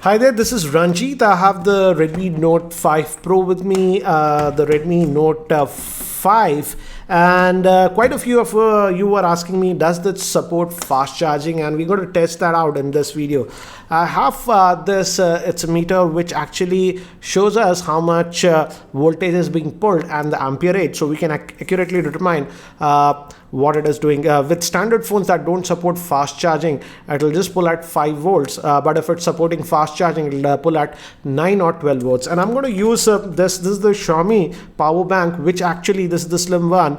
Hi there, this is Ranjit. I have the Redmi Note 5 Pro with me, the Redmi Note 5, and quite a few of you were asking me, does this support fast charging? And we're going to test that out in this video. I have this, it's a meter which actually shows us how much voltage is being pulled and the amperage, so we can accurately determine what it is doing. With standard phones that don't support fast charging, it will just pull at 5 volts, but if it's supporting fast charging, it will pull at 9 or 12 volts. And I'm going to use this is the Xiaomi power bank, which actually, this is the slim one,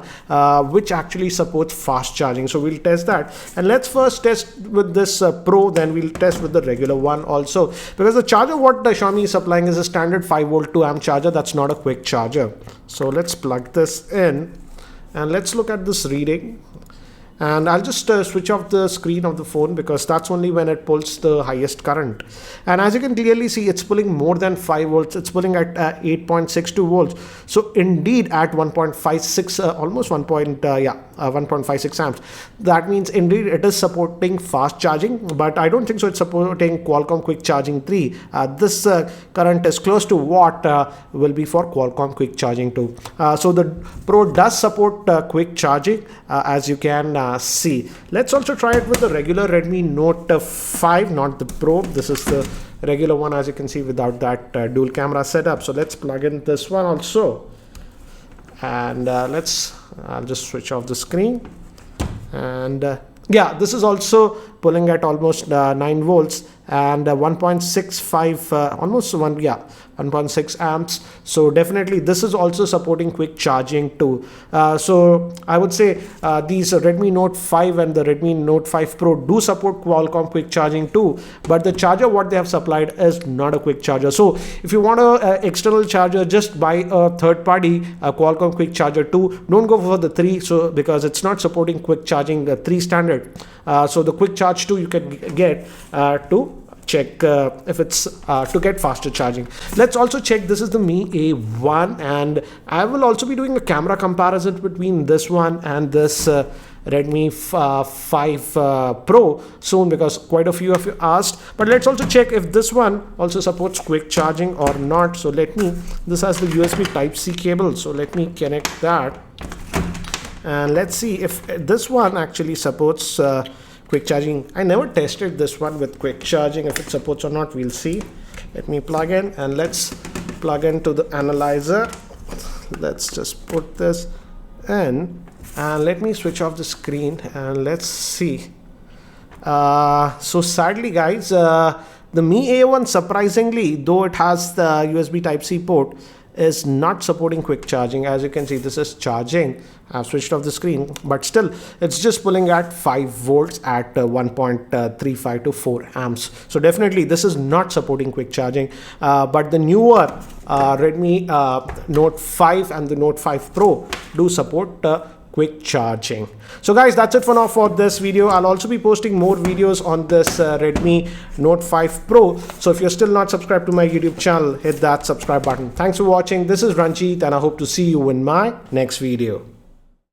which actually supports fast charging. So we'll test that, and let's first test with this Pro, then we'll test with the regular one also, because the charger what the Xiaomi is supplying is a standard 5 volt 2 amp charger. That's not a quick charger. So let's plug this in and let's look at this reading. And I'll just switch off the screen of the phone, because that's only when it pulls the highest current. And as you can clearly see, it's pulling more than 5 volts. It's pulling at 8.62 volts. So indeed at 1.56, almost 1.56 amps. That means indeed it is supporting fast charging, but I don't think so it's supporting Qualcomm Quick Charging 3. This current is close to what will be for Qualcomm Quick Charging 2. So the Pro does support quick charging, as you can see. Let's also try it with the regular Redmi Note 5, not the Pro. This is the regular one, as you can see, without that dual camera setup. So let's plug in this one also, and I'll just switch off the screen. And yeah, this is also pulling at almost 9 volts and 1.65 almost 1.6 amps. So definitely this is also supporting quick charging too. So I would say these Redmi Note 5 and the Redmi Note 5 Pro do support Qualcomm quick charging too, but the charger what they have supplied is not a quick charger. So if you want a external charger, just buy a third party Qualcomm quick charger 2. Don't go for the 3, so because it's not supporting quick charging 3 standard. So the quick charge 2 you can get to check if it's to get faster charging. Let's also check, this is the Mi A1, and I will also be doing a camera comparison between this one and this Redmi 5 Pro soon, because quite a few of you asked. But let's also check if this one also supports quick charging or not. So this has the USB Type-C cable, so let me connect that, and let's see if this one actually supports quick charging. I never tested this one with quick charging. If it supports or not, we'll see. Let me plug in, and let's plug into the analyzer. Let's just put this in, and let me switch off the screen, and let's see. So sadly guys, the Mi A1, surprisingly, though it has the USB Type-C port, is not supporting quick charging. As you can see, this is charging. I've switched off the screen, but still it's just pulling at 5 volts at 1.35 to 4 amps. So definitely this is not supporting quick charging, but the newer Redmi Note 5 and the Note 5 Pro do support quick charging. So guys, that's it for now for this video. I'll also be posting more videos on this Redmi Note 5 Pro. So if you're still not subscribed to my YouTube channel, hit that subscribe button. Thanks for watching. This is Ranjit, and I hope to see you in my next video.